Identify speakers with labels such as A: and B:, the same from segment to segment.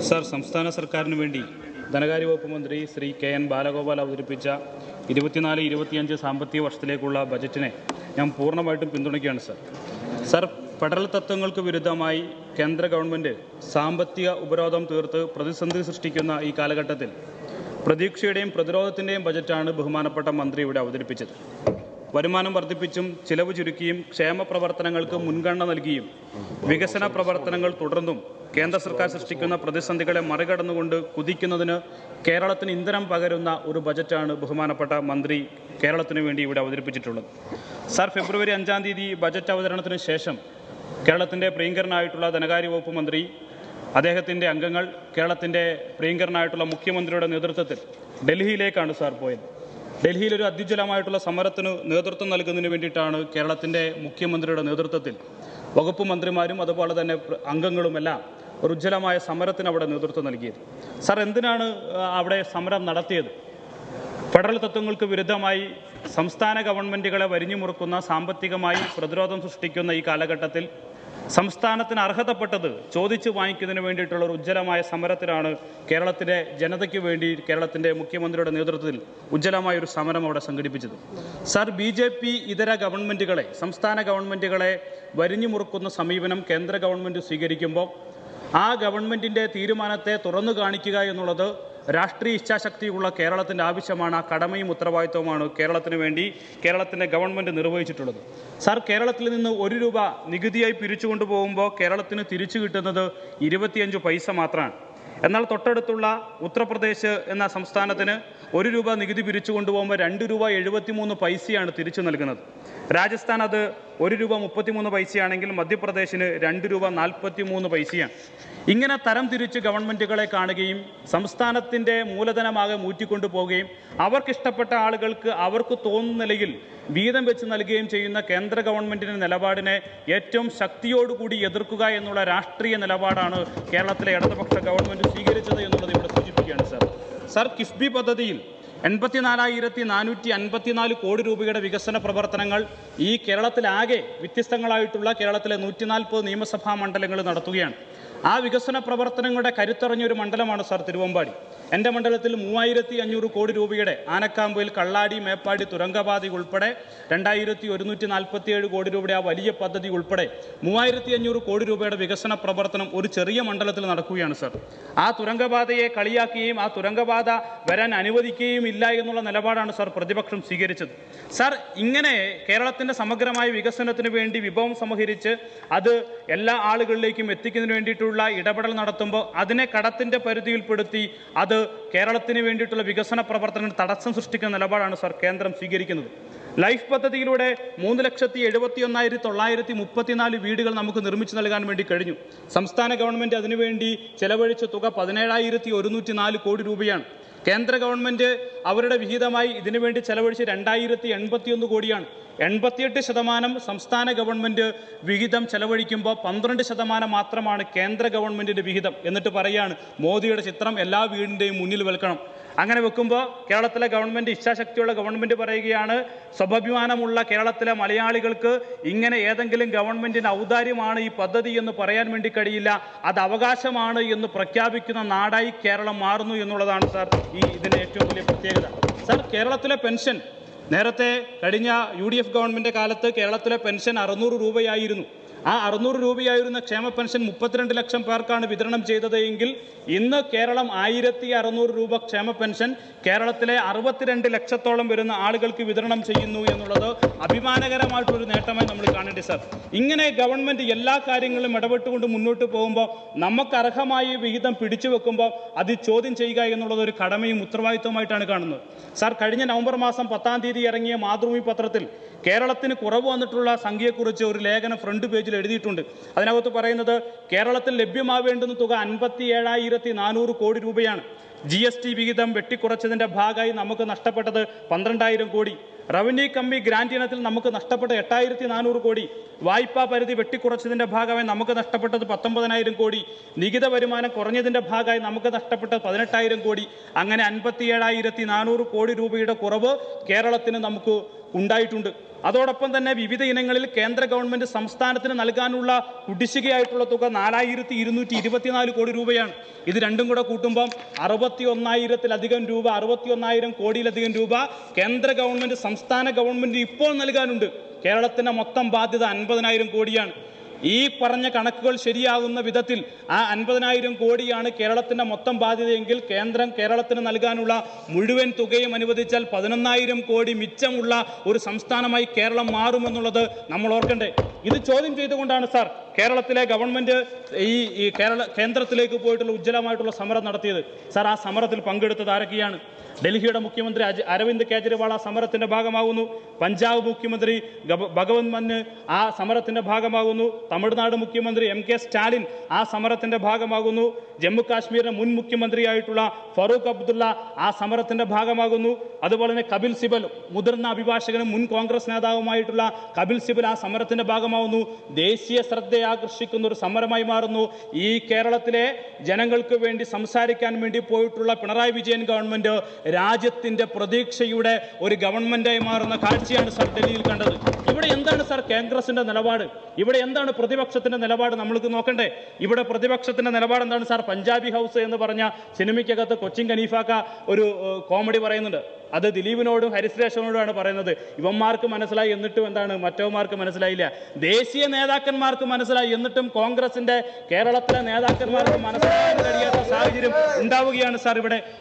A: Sir, സംസ്ഥാന സർക്കാരിന് വേണ്ടി ധനകാര്യ വകുപ്പ് മന്ത്രി ശ്രീ കെ.എൻ. ബാലഗോപാൽ അവതരിപ്പിച്ച 24-25 സാമ്പത്തിക വർഷത്തിലേക്കുള്ള ബജറ്റിനെ ഞാൻ പൂർണ്ണമായിട്ടും പിന്തുണയ്ക്കുകയാണ് സർ. ഫെഡറൽ തത്വങ്ങൾക്ക് വിരുദ്ധമായി കേന്ദ്ര ഗവൺമെൻറ് സാമ്പത്തിക ഉപരോധം തീർത്ത് പ്രതിസന്ധി സൃഷ്ടിക്കുന്ന ഈ കാലഘട്ടത്തിൽ പ്രതീക്ഷയുടെയും പ്രതിരോധത്തിൻ്റെയും ബജറ്റാണ് ബഹുമാനപ്പെട്ട മന്ത്രി ഇവിടെ അവതരിപ്പിച്ചത്. വരുമാനം വർദ്ധിപ്പിച്ചും ചിലവ് ചുരുക്കിയും ക്ഷേമ പ്രവർത്തനങ്ങൾക്ക് മുൻഗണന നൽകിയും വികസന പ്രവർത്തനങ്ങൾ തുടർന്നും കേന്ദ്ര സർക്കാർ സൃഷ്ടിക്കുന്ന പ്രതിസന്ധികളെ മറികടന്നുകൊണ്ട് കുതിക്കുന്നതിന് കേരളത്തിന് ഇന്ധനം പകരുന്ന ഒരു ബജറ്റാണ് ബഹുമാനപ്പെട്ട മന്ത്രി കേരളത്തിന് വേണ്ടി ഇവിടെ അവതരിപ്പിച്ചിട്ടുള്ളത്. സർ, ഫെബ്രുവരി 5-ാം തീയതി ബജറ്റ് അവതരണത്തിന് ശേഷം കേരളത്തിൻ്റെ പ്രിയങ്കരനായിട്ടുള്ള ധനകാര്യ വകുപ്പ് മന്ത്രി, അദ്ദേഹത്തിൻ്റെ അംഗങ്ങൾ കേരളത്തിൻ്റെ പ്രിയങ്കരനായിട്ടുള്ള മുഖ്യമന്ത്രിയുടെ നേതൃത്വത്തിൽ ഡൽഹിയിലേക്കാണ് സാർ പോയത്. ഡൽഹിയിൽ ഒരു അത്യുജ്വലമായിട്ടുള്ള സമരത്തിന് നേതൃത്വം നൽകുന്നതിന് വേണ്ടിയിട്ടാണ് കേരളത്തിൻ്റെ മുഖ്യമന്ത്രിയുടെ നേതൃത്വത്തിൽ വകുപ്പ് മന്ത്രിമാരും അതുപോലെ തന്നെ അംഗങ്ങളുമെല്ലാം ഒരു ഉജ്ജ്വലമായ സമരത്തിന് അവിടെ നേതൃത്വം നൽകിയത്. സാർ, എന്തിനാണ് അവിടെ സമരം നടത്തിയത്? ഫെഡറൽ തത്വങ്ങൾക്ക് വിരുദ്ധമായി സംസ്ഥാന ഗവൺമെൻറ്റുകളെ വരിഞ്ഞു മുറുക്കുന്ന സാമ്പത്തികമായി പ്രതിരോധം സൃഷ്ടിക്കുന്ന ഈ കാലഘട്ടത്തിൽ സംസ്ഥാനത്തിന് അർഹതപ്പെട്ടത് ചോദിച്ചു വാങ്ങിക്കുന്നതിന് വേണ്ടിയിട്ടുള്ള ഒരു ഉജ്ജ്വലമായ സമരത്തിനാണ് കേരളത്തിലെ ജനതയ്ക്ക് വേണ്ടി കേരളത്തിൻ്റെ മുഖ്യമന്ത്രിയുടെ നേതൃത്വത്തിൽ ഉജ്ജ്വലമായ ഒരു സമരം അവിടെ സംഘടിപ്പിച്ചത്. സർ, BJP ഇതര ഗവൺമെൻറ്റുകളെ, സംസ്ഥാന ഗവൺമെൻറ്റുകളെ വരിഞ്ഞു മുറുക്കുന്ന സമീപനം കേന്ദ്ര ഗവൺമെൻറ് സ്വീകരിക്കുമ്പോൾ ആ ഗവൺമെൻറ്റിൻ്റെ തീരുമാനത്തെ തുറന്നു കാണിക്കുക എന്നുള്ളത് രാഷ്ട്രീയ ഇച്ഛാശക്തിയുള്ള കേരളത്തിൻ്റെ ആവശ്യമാണ്. ആ കടമയും ഉത്തരവാദിത്വമാണ് കേരളത്തിന് വേണ്ടി കേരളത്തിൻ്റെ ഗവൺമെൻറ് നിർവഹിച്ചിട്ടുള്ളത്. സാർ, കേരളത്തിൽ നിന്ന് 1 രൂപ നികുതിയായി പിരിച്ചുകൊണ്ടു പോകുമ്പോൾ കേരളത്തിന് തിരിച്ചു കിട്ടുന്നത് 25 പൈസ മാത്രമാണ്. എന്നാൽ തൊട്ടടുത്തുള്ള ഉത്തർപ്രദേശ് എന്ന സംസ്ഥാനത്തിന് 1 രൂപ നികുതി പിരിച്ചു കൊണ്ടുപോകുമ്പോൾ 2 രൂപ 73 പൈസയാണ് തിരിച്ചു നൽകുന്നത്. രാജസ്ഥാൻ അത് 1 രൂപ 33 പൈസയാണെങ്കിൽ മധ്യപ്രദേശിന് 2 രൂപ 43 പൈസയാണ്. ഇങ്ങനെ തരം തിരിച്ച് ഗവൺമെൻറ്റുകളെ കാണുകയും സംസ്ഥാനത്തിൻ്റെ മൂലധനമാകെ മൂറ്റിക്കൊണ്ടു പോവുകയും അവർക്കിഷ്ടപ്പെട്ട ആളുകൾക്ക് അവർക്ക് തോന്നുന്ന നിലയിൽ വീതം വെച്ച് നൽകുകയും ചെയ്യുന്ന കേന്ദ്ര ഗവൺമെൻറ്റിൻ്റെ നിലപാടിനെ ഏറ്റവും ശക്തിയോടുകൂടി എതിർക്കുക എന്നുള്ള രാഷ്ട്രീയ നിലപാടാണ് കേരളത്തിലെ ഇടതുപക്ഷ ഗവൺമെൻറ് സ്വീകരിച്ചത് എന്നുള്ളത് ഇവിടെ സൂചിപ്പിക്കുകയാണ് സർ. കിഫ്ബി പദ്ധതിയിൽ 84,454 കോടി രൂപയുടെ വികസന പ്രവർത്തനങ്ങൾ ഈ കേരളത്തിലാകെ വ്യത്യസ്തങ്ങളായിട്ടുള്ള കേരളത്തിലെ 140 നിയമസഭാ മണ്ഡലങ്ങൾ നടത്തുകയാണ്. ആ വികസന പ്രവർത്തനങ്ങളുടെ കരുത്തറിഞ്ഞൊരു മണ്ഡലമാണ് സാർ തിരുവമ്പാടി. എൻ്റെ മണ്ഡലത്തിൽ 3,500 കോടി രൂപയുടെ ആനക്കാമ്പയിൽ കള്ളാടി, മേപ്പാടി തുരങ്കപാത ഉൾപ്പെടെ 2,147 കോടി രൂപയുടെ ആ വലിയ പദ്ധതി ഉൾപ്പെടെ 3,500 കോടി രൂപയുടെ വികസന പ്രവർത്തനം ഒരു ചെറിയ മണ്ഡലത്തിൽ നടക്കുകയാണ് സാർ. ആ തുരങ്കപാതയെ കളിയാക്കുകയും ആ തുരങ്കപാത വരാൻ അനുവദിക്കുകയും ഇല്ല എന്നുള്ള നിലപാടാണ് സാർ പ്രതിപക്ഷം സ്വീകരിച്ചത്. സാർ, ഇങ്ങനെ കേരളത്തിൻ്റെ സമഗ്രമായ വികസനത്തിന് വേണ്ടി വിഭവം സമാഹരിച്ച് അത് എല്ലാ ആളുകളിലേക്കും എത്തിക്കുന്നതിന് വേണ്ടിയിട്ടുള്ള ഇടപെടൽ നടത്തുമ്പോൾ അതിനെ കടത്തിൻ്റെ പരിധിയിൽപ്പെടുത്തി അത് കേരളത്തിന് വേണ്ടിയിട്ടുള്ള വികസന പ്രവർത്തനങ്ങൾ തടസ്സം സൃഷ്ടിക്കുന്ന നിലപാടാണ് സാർ കേന്ദ്രം സ്വീകരിക്കുന്നത്. ലൈഫ് പദ്ധതിയിലൂടെ 3,71,934 വീടുകൾ നമുക്ക് നിർമ്മിച്ചു നൽകാൻ വേണ്ടി കഴിഞ്ഞു. സംസ്ഥാന ഗവൺമെൻറ് അതിനുവേണ്ടി ചെലവഴിച്ച തുക 17,104 കോടി രൂപയാണ്. കേന്ദ്ര ഗവൺമെൻറ് അവരുടെ വിഹിതമായി ഇതിനുവേണ്ടി ചെലവഴിച്ച് 2,081 കോടിയാണ്. 88% സംസ്ഥാന ഗവൺമെൻറ് വിഹിതം ചെലവഴിക്കുമ്പോൾ 12% മാത്രമാണ് കേന്ദ്ര ഗവൺമെൻറ്റിൻ്റെ വിഹിതം. എന്നിട്ട് പറയാണ് മോദിയുടെ ചിത്രം എല്ലാ വീടിൻ്റെയും മുന്നിൽ വെക്കണം. അങ്ങനെ വെക്കുമ്പോൾ കേരളത്തിലെ ഗവൺമെൻറ്, ഇച്ഛാശക്തിയുള്ള ഗവൺമെൻറ് പറയുകയാണ്, സ്വാഭിമാനമുള്ള കേരളത്തിലെ മലയാളികൾക്ക് ഇങ്ങനെ ഏതെങ്കിലും ഗവൺമെൻറ്റിന് ഔദാര്യമാണ് ഈ പദ്ധതി എന്ന് പറയാൻ വേണ്ടി കഴിയില്ല, അത് അവകാശമാണ് എന്ന് പ്രഖ്യാപിക്കുന്ന നാടായി കേരളം മാറുന്നു എന്നുള്ളതാണ് സാർ ഇതിൻ്റെ ഏറ്റവും വലിയ പ്രത്യേകത. സാർ, കേരളത്തിലെ പെൻഷൻ നേരത്തെ കഴിഞ്ഞ UDF ഗവൺമെൻറ് കാലത്ത് കേരളത്തിലെ പെൻഷൻ 600 രൂപയായിരുന്നു. ആ 600 രൂപയായിരുന്ന ക്ഷേമ പെൻഷൻ 32 ലക്ഷം പേർക്കാണ് വിതരണം ചെയ്തത് എങ്കിൽ ഇന്ന് കേരളം 1,600 രൂപ ക്ഷേമ പെൻഷൻ കേരളത്തിലെ 62 ലക്ഷത്തോളം വരുന്ന ആളുകൾക്ക് വിതരണം ചെയ്യുന്നു എന്നുള്ളത് അഭിമാനകരമായിട്ടൊരു നേട്ടമായി നമ്മൾ കാണേണ്ടി സാർ. ഇങ്ങനെ ഗവൺമെൻറ് എല്ലാ കാര്യങ്ങളിലും ഇടപെട്ടുകൊണ്ട് മുന്നോട്ട് പോകുമ്പോൾ നമുക്ക് അർഹമായ വിഹിതം പിടിച്ചു വെക്കുമ്പോൾ അത് ചോദ്യം ചെയ്യുക എന്നുള്ളത് ഒരു കടമയും ഉത്തരവാദിത്വമായിട്ടാണ് കാണുന്നത്. സാർ, കഴിഞ്ഞ നവംബർ മാസം 10-ാം തീയതി ഇറങ്ങിയ മാതൃഭൂമി പത്രത്തിൽ കേരളത്തിന് കുറവ് വന്നിട്ടുള്ള സംഖ്യയെക്കുറിച്ച് ഒരു ലേഖനം ഫ്രണ്ട് പേജിൽ എഴുതിയിട്ടുണ്ട്. അതിനകത്ത് പറയുന്നത് കേരളത്തിൽ ലഭ്യമാവേണ്ടുന്ന തുക 57,400 കോടി രൂപയാണ്. GST വിഹിതം വെട്ടിക്കുറച്ചതിൻ്റെ ഭാഗമായി നമുക്ക് നഷ്ടപ്പെട്ടത് 12,000 കോടി. റവന്യൂ കമ്മി ഗ്രാന്റ് ഇനത്തിൽ നമുക്ക് നഷ്ടപ്പെട്ട 8,400 കോടി. വായ്പാ പരിധി വെട്ടിക്കുറച്ചതിൻ്റെ ഭാഗമായി നമുക്ക് നഷ്ടപ്പെട്ടത് 19,000 കോടി. നികുതി വരുമാനം കുറഞ്ഞതിൻ്റെ ഭാഗമായി നമുക്ക് നഷ്ടപ്പെട്ടത് 18,000 കോടി. അങ്ങനെ 57,400 കോടി രൂപയുടെ കുറവ് കേരളത്തിന് നമുക്ക് ഉണ്ടായിട്ടുണ്ട്. അതോടൊപ്പം തന്നെ വിവിധ ഇനങ്ങളിൽ കേന്ദ്ര ഗവൺമെന്റ് സംസ്ഥാനത്തിന് നൽകാനുള്ള കുടിശ്ശികയായിട്ടുള്ള തുക 4224 കോടി രൂപയാണ്. ഇത് രണ്ടും കൂടെ കൂട്ടുമ്പം 61,000-ലധികം രൂപ, 61,000 കോടിയിലധികം രൂപ കേന്ദ്ര ഗവൺമെന്റ് സംസ്ഥാന ഗവൺമെന്റ് ഇപ്പോൾ നൽകാനുണ്ട്. കേരളത്തിന്റെ മൊത്തം ബാധ്യത 50,000 കോടിയാണ്. ഈ പറഞ്ഞ കണക്കുകൾ ശരിയാകുന്ന വിധത്തിൽ ആ 50,000 കോടിയാണ് കേരളത്തിന്റെ മൊത്തം ബാധ്യതയെങ്കിൽ കേന്ദ്രം കേരളത്തിന് നൽകാനുള്ള മുഴുവൻ തുകയും അനുവദിച്ചാൽ 11,000 കോടി മിച്ചമുള്ള ഒരു സംസ്ഥാനമായി കേരളം മാറുമെന്നുള്ളത് നമ്മൾ ഓർക്കണ്ടേ. ഇത് ചോദ്യം ചെയ്തുകൊണ്ടാണ് സാർ കേരളത്തിലെ ഗവൺമെന്റ് ഈ കേന്ദ്രത്തിലേക്ക് പോയിട്ടുള്ള ഉജ്ജ്വലമായിട്ടുള്ള സമരം നടത്തിയത്. സാർ, ആ സമരത്തിൽ പങ്കെടുത്തത് ആരൊക്കെയാണ്? ഡൽഹിയുടെ മുഖ്യമന്ത്രി അരവിന്ദ് കെജ്രിവാൾ ആ സമരത്തിന്റെ ഭാഗമാകുന്നു. പഞ്ചാബ് മുഖ്യമന്ത്രി ഭഗവന്ത് മാൻ ആ സമരത്തിന്റെ ഭാഗമാകുന്നു. തമിഴ്നാട് മുഖ്യമന്ത്രി MK സ്റ്റാലിൻ ആ സമരത്തിന്റെ ഭാഗമാകുന്നു. ജമ്മു കാശ്മീരിന്റെ മുൻ മുഖ്യമന്ത്രിയായിട്ടുള്ള ഫറൂഖ് അബ്ദുള്ള ആ സമരത്തിന്റെ ഭാഗമാകുന്നു. അതുപോലെ തന്നെ കപിൽ സിബൽ, മുതിർന്ന അഭിഭാഷകനും മുൻ കോൺഗ്രസ് നേതാവുമായിട്ടുള്ള കപിൽ സിബൽ ആ സമരത്തിന്റെ ഭാഗമാകുന്നു. ദേശീയ ശ്രദ്ധയെ ആകർഷിക്കുന്ന ഒരു സമരമായി മാറുന്നു. ഈ കേരളത്തിലെ ജനങ്ങൾക്ക് വേണ്ടി സംസാരിക്കാൻ വേണ്ടി പോയിട്ടുള്ള പിണറായി വിജയൻ ഗവൺമെന്റ് രാജ്യത്തിന്റെ പ്രതീക്ഷയുടെ ഒരു ഗവൺമെന്റായി മാറുന്ന കാഴ്ചയാണ് സാർ ഡൽഹിയിൽ കണ്ടത്. ഇവിടെ എന്താണ് സാർ കോൺഗ്രസിന്റെ നിലപാട്? ഇവിടെ എന്താണ് പ്രതിപക്ഷത്തിന്റെ നിലപാട്? നമ്മൾക്ക് നോക്കണ്ടേ. ഇവിടെ പ്രതിപക്ഷത്തിന്റെ നിലപാട് എന്താണ് സാർ? പഞ്ചാബി ഹൗസ് എന്ന് പറഞ്ഞ സിനിമയ്ക്കകത്ത് കൊച്ചിൻ ഖനീഫാക്ക ഒരു കോമഡി പറയുന്നുണ്ട്. അത് ദിലീപിനോടും ഹരിശ്രേഷനോടുമാണ് പറയുന്നത്. ഇവന്മാർക്ക് മനസ്സിലായി, എന്നിട്ടും എന്താണ് മറ്റവന്മാർക്ക് മനസ്സിലായില്ല. ദേശീയ നേതാക്കന്മാർക്ക് മനസ്സിലായി, എന്നിട്ടും കോൺഗ്രസിന്റെ കേരളത്തിലെ നേതാക്കന്മാർക്ക് മനസ്സിലാക്കാൻ കഴിയാത്ത സാഹചര്യം ഉണ്ടാവുകയാണ് സാർ.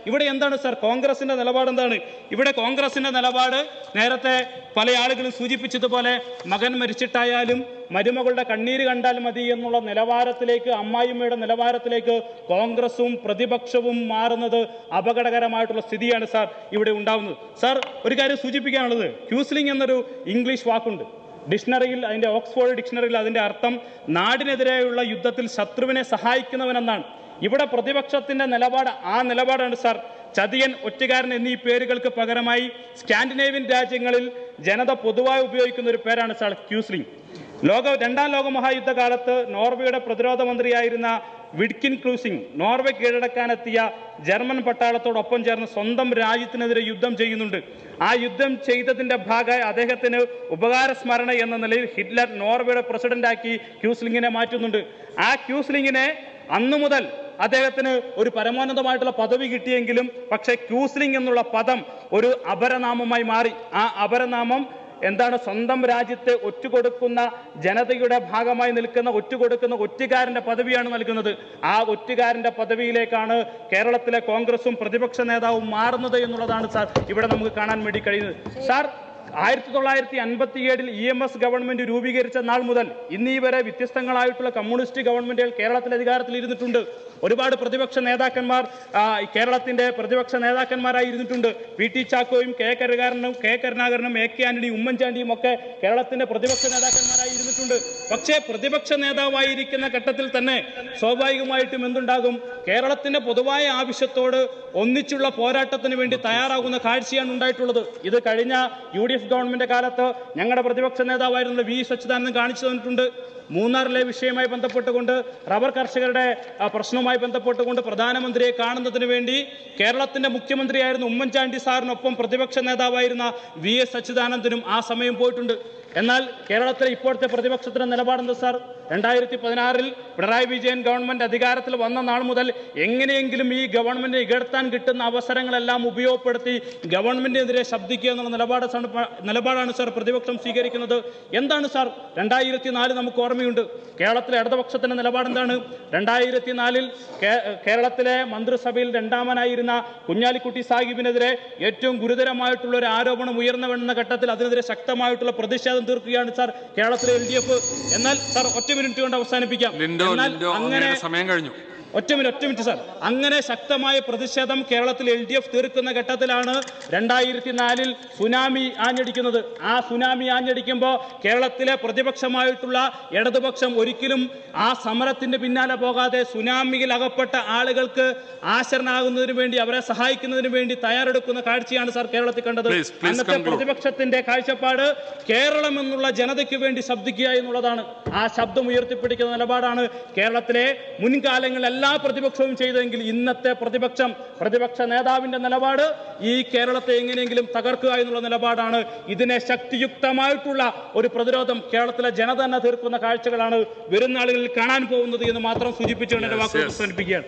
A: ഇവിടെ എന്താണ് സാർ കോൺഗ്രസിന്റെ നിലപാട്? എന്താണ് ഇവിടെ കോൺഗ്രസിന്റെ നിലപാട്? നേരത്തെ പല ആളുകളും സൂചിപ്പിച്ചതുപോലെ മകൻ മരിച്ചിട്ടായാലും മരുമകളുടെ കണ്ണീര് കണ്ടാൽ മതി എന്നുള്ള നിലവാരത്തിലേക്ക്, അമ്മായിമ്മയുടെ നിലവാരത്തിലേക്ക് കോൺഗ്രസും പ്രതിപക്ഷവും മാറുന്നത് അപകടകരമായിട്ടുള്ള സ്ഥിതിയാണ് സാർ ഇവിടെ ഉണ്ടാവുന്നത്. സാർ, ഒരു കാര്യം സൂചിപ്പിക്കാനുള്ളത്, ക്യൂസ്ലിംഗ് എന്നൊരു ഇംഗ്ലീഷ് വാക്കുണ്ട് ഡിക്ഷണറിയിൽ. അതിന്റെ ഓക്സ്ഫോർഡ് ഡിക്ഷണറിയിൽ അതിന്റെ അർത്ഥം നാടിനെതിരെയുള്ള യുദ്ധത്തിൽ ശത്രുവിനെ സഹായിക്കുന്നവനെന്നാണ്. ഇവിടെ പ്രതിപക്ഷത്തിന്റെ നിലപാട് ആ നിലപാടാണ് സാർ. ചതിയൻ, ഒറ്റുകാരൻ എന്നീ പേരുകൾക്ക് പകരമായി സ്കാൻഡിനേവിയൻ രാജ്യങ്ങളിൽ ജനത പൊതുവായി ഉപയോഗിക്കുന്ന ഒരു പേരാണ് സാർ ക്യൂസ്ലിംഗ്. രണ്ടാം ലോക മഹായുദ്ധകാലത്ത് നോർവേയുടെ പ്രതിരോധ മന്ത്രിയായിരുന്ന വിഡ്കിൻ ക്രൂസിംഗ് നോർവേ കീഴടക്കാനെത്തിയ ജർമ്മൻ പട്ടാളത്തോടൊപ്പം ചേർന്ന് സ്വന്തം രാജ്യത്തിനെതിരെ യുദ്ധം ചെയ്യുന്നുണ്ട്. ആ യുദ്ധം ചെയ്തതിന്റെ ഭാഗമായി അദ്ദേഹത്തിന് ഉപകാര സ്മരണ എന്ന നിലയിൽ ഹിറ്റ്ലർ നോർവേയുടെ പ്രസിഡന്റാക്കി ക്യൂസ്ലിംഗിനെ മാറ്റുന്നുണ്ട്. ആ ക്യൂസ്ലിംഗിനെ അന്നു മുതൽ അദ്ദേഹത്തിന് ഒരു പരമോന്നതമായിട്ടുള്ള പദവി കിട്ടിയെങ്കിലും പക്ഷേ ക്യൂസ്ലിംഗ് എന്നുള്ള പദം ഒരു അപരനാമമായി മാറി. ആ അപരനാമം എന്താണ്? സ്വന്തം രാജ്യത്തെ ഒറ്റുകൊടുക്കുന്ന ജനതയുടെ ഭാഗമായി നിൽക്കുന്ന ഒറ്റുകാരന്റെ പദവിയാണ് നൽകുന്നത്. ആ ഒറ്റുകാരന്റെ പദവിയിലേക്കാണ് കേരളത്തിലെ കോൺഗ്രസും പ്രതിപക്ഷ നേതാവും മാറുന്നത് എന്നുള്ളതാണ് സാർ ഇവിടെ നമുക്ക് കാണാൻ വേണ്ടി കഴിയുന്നത്. സാർ, 1957 EMS ഗവൺമെന്റ് രൂപീകരിച്ച നാൾ മുതൽ ഇന്നീ വരെ വ്യത്യസ്തങ്ങളായിട്ടുള്ള കമ്മ്യൂണിസ്റ്റ് ഗവൺമെന്റുകൾ കേരളത്തിൽ അധികാരത്തിൽ ഇരുന്നിട്ടുണ്ട്. ഒരുപാട് പ്രതിപക്ഷ നേതാക്കന്മാർ കേരളത്തിന്റെ പ്രതിപക്ഷ നേതാക്കന്മാരായി ഇരുന്നിട്ടുണ്ട്. PT ചാക്കോയും K കരുണാകരനും AK ആന്റണിയും ഉമ്മൻചാണ്ടിയും ഒക്കെ കേരളത്തിന്റെ പ്രതിപക്ഷ നേതാക്കന്മാരായി ഇരുന്നിട്ടുണ്ട്. പക്ഷേ പ്രതിപക്ഷ നേതാവായിരിക്കുന്ന ഘട്ടത്തിൽ തന്നെ സ്വാഭാവികമായിട്ടും എന്തുണ്ടാകും? കേരളത്തിന്റെ പൊതുവായ ആവശ്യത്തോട് ഒന്നിച്ചുള്ള പോരാട്ടത്തിന് വേണ്ടി തയ്യാറാകുന്ന കാഴ്ചയാണ് ഉണ്ടായിട്ടുള്ളത്. ഇത് കഴിഞ്ഞ UDF ഗവൺമെന്റ് കാലത്ത് ഞങ്ങളുടെ പ്രതിപക്ഷ നേതാവായിരുന്ന V സച്ചിദാനന്ദൻ കാണിച്ചു തന്നിട്ടുണ്ട്. മൂന്നാറിലെ വിഷയവുമായി ബന്ധപ്പെട്ടുകൊണ്ട്, റബ്ബർ കർഷകരുടെ പ്രശ്നവുമായി ബന്ധപ്പെട്ടുകൊണ്ട് പ്രധാനമന്ത്രിയെ കാണുന്നതിന് വേണ്ടി കേരളത്തിന്റെ മുഖ്യമന്ത്രിയായിരുന്ന ഉമ്മൻചാണ്ടി സാറിനൊപ്പം പ്രതിപക്ഷ നേതാവായിരുന്ന VS സച്ചിദാനന്ദനും ആ സമയം പോയിട്ടുണ്ട്. എന്നാൽ കേരളത്തിലെ ഇപ്പോഴത്തെ പ്രതിപക്ഷത്തിന്റെ നിലപാടെന്താ സാർ? 2016 പിണറായി വിജയൻ ഗവൺമെന്റ് അധികാരത്തിൽ വന്ന നാൾ മുതൽ എങ്ങനെയെങ്കിലും ഈ ഗവൺമെന്റ് ഇകഴ്ത്താൻ കിട്ടുന്ന അവസരങ്ങളെല്ലാം ഉപയോഗപ്പെടുത്തി ഗവൺമെന്റിനെതിരെ ശബ്ദിക്കുക എന്നുള്ള നിലപാടാണ് സാർ പ്രതിപക്ഷം സ്വീകരിക്കുന്നത്. എന്താണ് സാർ? 2004 നമുക്ക് ഓർമ്മയുണ്ട്. കേരളത്തിലെ ഇടതുപക്ഷത്തിന്റെ നിലപാടെന്താണ്? 2004 കേരളത്തിലെ മന്ത്രിസഭയിൽ രണ്ടാമനായിരുന്ന കുഞ്ഞാലിക്കുട്ടി സാഹിബിനെതിരെ ഏറ്റവും ഗുരുതരമായിട്ടുള്ള ഒരു ആരോപണം ഉയർന്നു വരുന്ന ഘട്ടത്തിൽ അതിനെതിരെ ശക്തമായിട്ടുള്ള പ്രതിഷേധം തീർക്കുകയാണ് സാർ കേരളത്തിലെ LDF. എന്നാൽ സാർ, ഒറ്റ മിനിറ്റ് കൊണ്ട് അവസാനിപ്പിക്കാം. അങ്ങനെ സമയം കഴിഞ്ഞു. ഒറ്റ മിനിറ്റ് സാർ. അങ്ങനെ ശക്തമായ പ്രതിഷേധം കേരളത്തിൽ LDF തീർക്കുന്ന ഘട്ടത്തിലാണ് 2004 സുനാമി ആഞ്ഞടിക്കുന്നത്. ആ സുനാമി ആഞ്ഞടിക്കുമ്പോൾ കേരളത്തിലെ പ്രതിപക്ഷമായിട്ടുള്ള ഇടതുപക്ഷം ഒരിക്കലും ആ സമരത്തിന്റെ പിന്നാലെ പോകാതെ സുനാമിയിൽ അകപ്പെട്ട ആളുകൾക്ക് ആശരണാകുന്നതിന് വേണ്ടി, അവരെ സഹായിക്കുന്നതിന് വേണ്ടി തയ്യാറെടുക്കുന്ന കാഴ്ചയാണ് സാർ കേരളത്തിൽ കണ്ടത്. അന്നത്തെ പ്രതിപക്ഷത്തിന്റെ കാഴ്ചപ്പാട് കേരളം എന്നുള്ള ജനതയ്ക്ക് വേണ്ടി ശബ്ദിക്കുക എന്നുള്ളതാണ്. ആ ശബ്ദം ഉയർത്തിപ്പിടിക്കുന്ന നിലപാടാണ് കേരളത്തിലെ മുൻകാലങ്ങളിലെല്ലാം എല്ലാ പ്രതിപക്ഷവും ചെയ്തെങ്കിൽ ഇന്നത്തെ പ്രതിപക്ഷ നേതാവിന്റെ നിലപാട് ഈ കേരളത്തെ എങ്ങനെയെങ്കിലും തകർക്കുക എന്നുള്ള നിലപാടാണ്. ഇതിനെ ശക്തിയുക്തമായിട്ടുള്ള ഒരു പ്രതിരോധം കേരളത്തിലെ ജനത തന്നെ തീർക്കുന്ന കാഴ്ചകളാണ് വരുന്ന ആളുകളിൽ കാണാൻ പോകുന്നത് എന്ന് മാത്രം സൂചിപ്പിച്ചുകൊണ്ട് എന്റെ വാക്കുകൾ അവസാനിപ്പിക്കുകയാണ്.